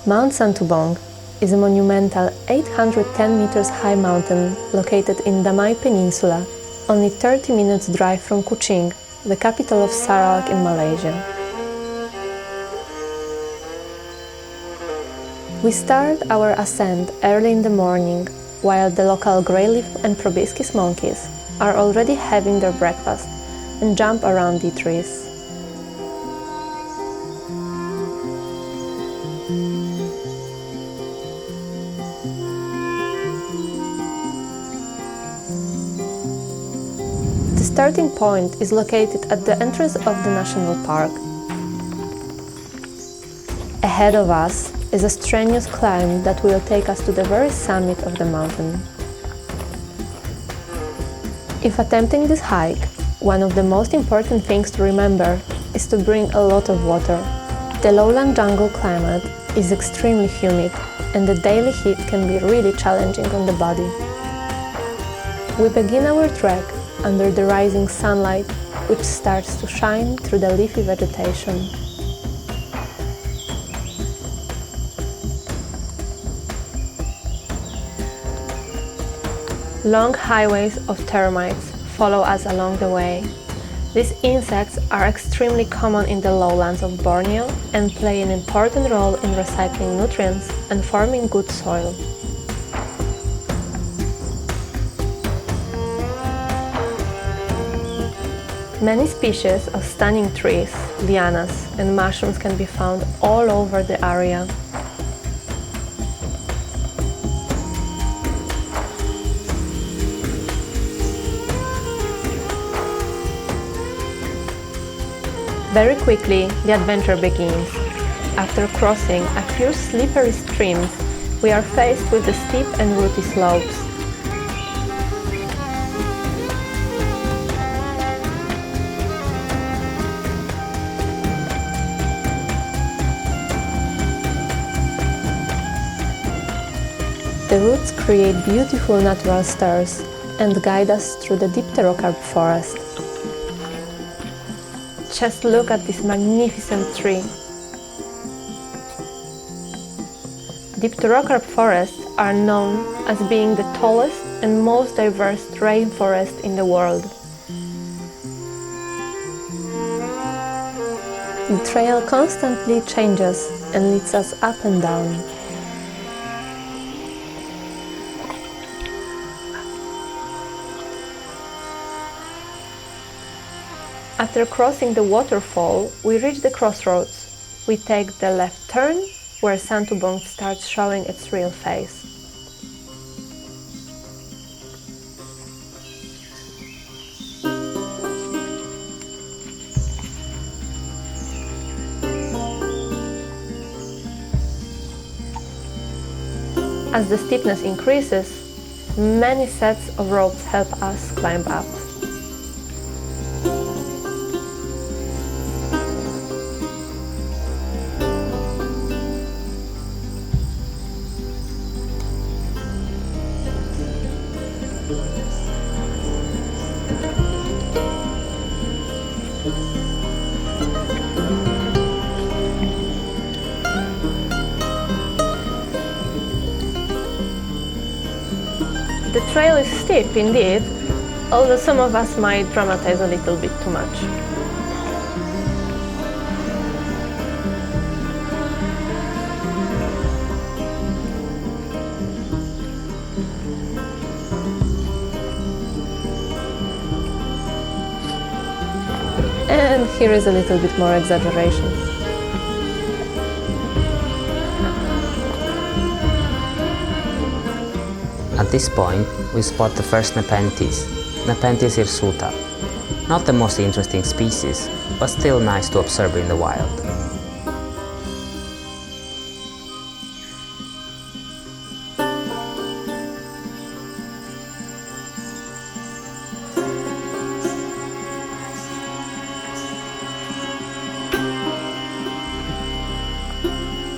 Mount Santubong is a monumental 810 meters high mountain located in Damai Peninsula, only 30 minutes drive from Kuching, the capital of Sarawak in Malaysia. We start our ascent early in the morning, while the local greyleaf and proboscis monkeys are already having their breakfast and jump around the trees. The starting point is located at the entrance of the national park. Ahead of us is a strenuous climb that will take us to the very summit of the mountain. If attempting this hike, one of the most important things to remember is to bring a lot of water. The lowland jungle climate is extremely humid, and the daily heat can be really challenging on the body. We begin our trek under the rising sunlight, which starts to shine through the leafy vegetation. Long highways of termites follow us along the way. These insects are extremely common in the lowlands of Borneo and play an important role in recycling nutrients and forming good soil. Many species of stunning trees, lianas, and mushrooms can be found all over the area. Very quickly, the adventure begins. After crossing a few slippery streams, we are faced with the steep and rooty slopes. The roots create beautiful natural stairs and guide us through the dipterocarp forest. Just look at this magnificent tree. Dipterocarp forests are known as being the tallest and most diverse rainforest in the world. The trail constantly changes and leads us up and down. After crossing the waterfall, we reach the crossroads. We take the left turn, where Santubong starts showing its real face. As the steepness increases, many sets of ropes help us climb up. The trail is steep indeed, although some of us might dramatize a little bit too much. And here is a little bit more exaggeration. At this point, we spot the first Nepenthes, Nepenthes hirsuta. Not the most interesting species, but still nice to observe in the wild.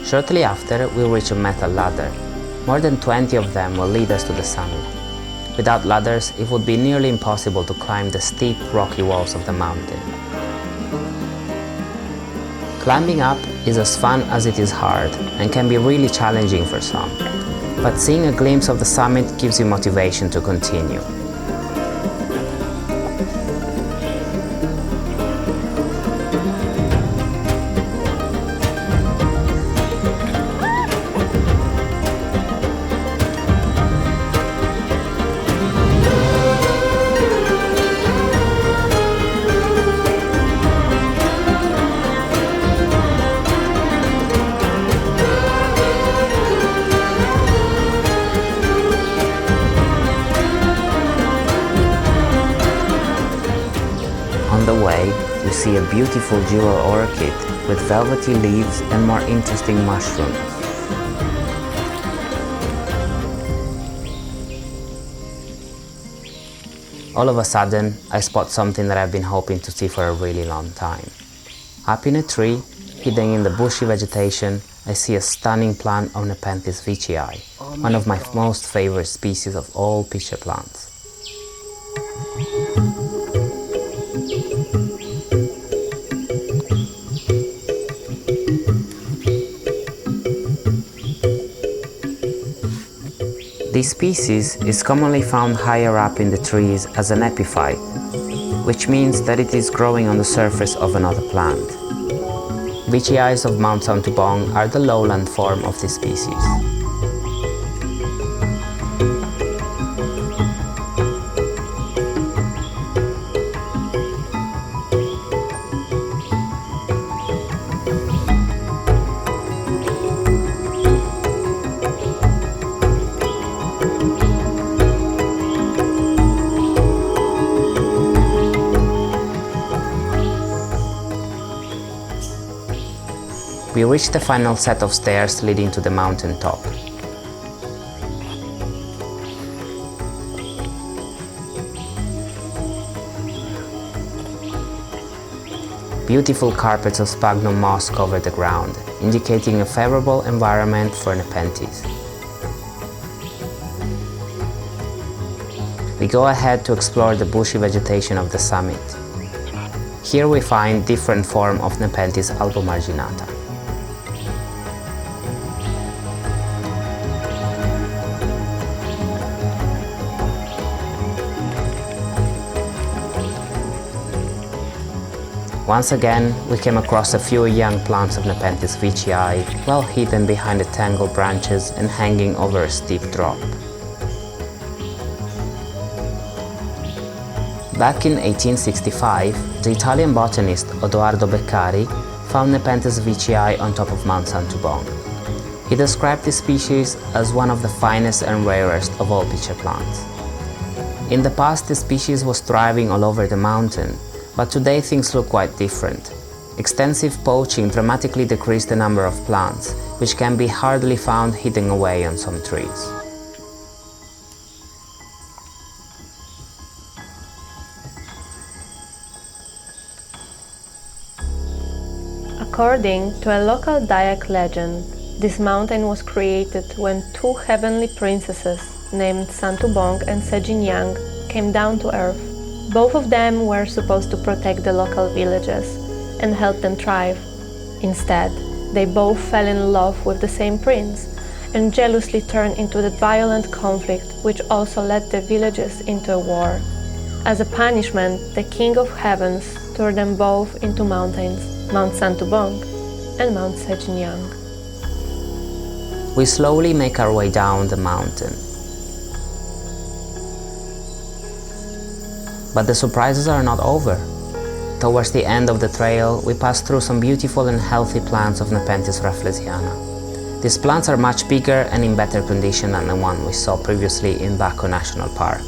Shortly after, we reach a metal ladder. More than 20 of them will lead us to the summit. Without ladders, it would be nearly impossible to climb the steep, rocky walls of the mountain. Climbing up is as fun as it is hard and can be really challenging for some. But seeing a glimpse of the summit gives you motivation to continue. On the way, you see a beautiful jewel orchid with velvety leaves and more interesting mushrooms. All of a sudden, I spot something that I've been hoping to see for a really long time. Up in a tree, hidden in the bushy vegetation, I see a stunning plant of Nepenthes veitchii, one of my most favorite species of all pitcher plants. This species is commonly found higher up in the trees as an epiphyte, which means that it is growing on the surface of another plant. Veitchii of Mount Santubong are the lowland form of this species. We reach the final set of stairs leading to the mountain top. Beautiful carpets of sphagnum moss cover the ground, indicating a favorable environment for Nepenthes. We go ahead to explore the bushy vegetation of the summit. Here we find different forms of Nepenthes albomarginata. Once again, we came across a few young plants of Nepenthes veitchii, well hidden behind the tangled branches and hanging over a steep drop. Back in 1865, the Italian botanist Odoardo Beccari found Nepenthes veitchii on top of Mount Santubong. He described this species as one of the finest and rarest of all pitcher plants. In the past, the species was thriving all over the mountain, but today things look quite different. Extensive poaching dramatically decreased the number of plants, which can be hardly found hidden away on some trees. According to a local Dayak legend, this mountain was created when two heavenly princesses named Santubong and Sejinyang came down to earth. Both of them were supposed to protect the local villages and help them thrive. Instead, they both fell in love with the same prince and jealously turned into the violent conflict which also led the villages into a war. As a punishment, the King of Heavens tore them both into mountains, Mount Santubong and Mount Sejinyang. We slowly make our way down the mountain. But the surprises are not over. Towards the end of the trail, we pass through some beautiful and healthy plants of Nepenthes rafflesiana. These plants are much bigger and in better condition than the one we saw previously in Baco National Park.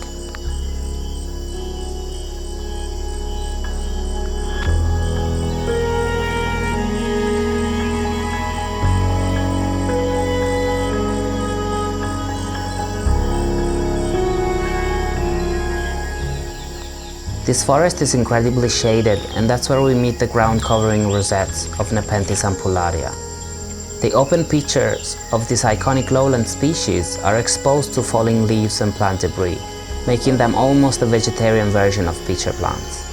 This forest is incredibly shaded, and that's where we meet the ground-covering rosettes of Nepenthes ampullaria. The open pitchers of this iconic lowland species are exposed to falling leaves and plant debris, making them almost a vegetarian version of pitcher plants.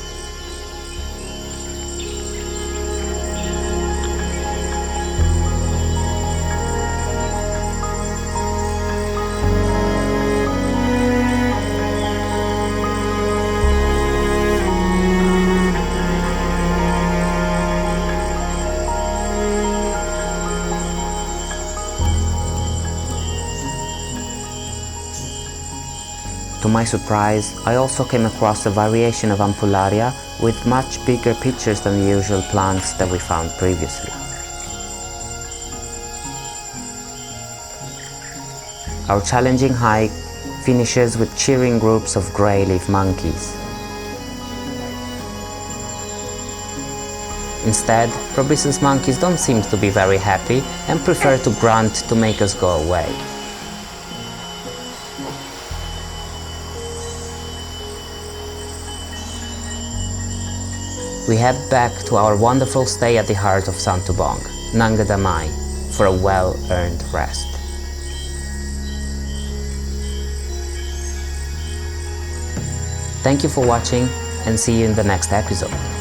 To my surprise, I also came across a variation of Ampullaria with much bigger pictures than the usual plants that we found previously. Our challenging hike finishes with cheering groups of grey-leaf monkeys. Instead, Robison's monkeys don't seem to be very happy and prefer to grunt to make us go away. We head back to our wonderful stay at the heart of Santubong, Nanga Damai, for a well-earned rest. Thank you for watching and see you in the next episode.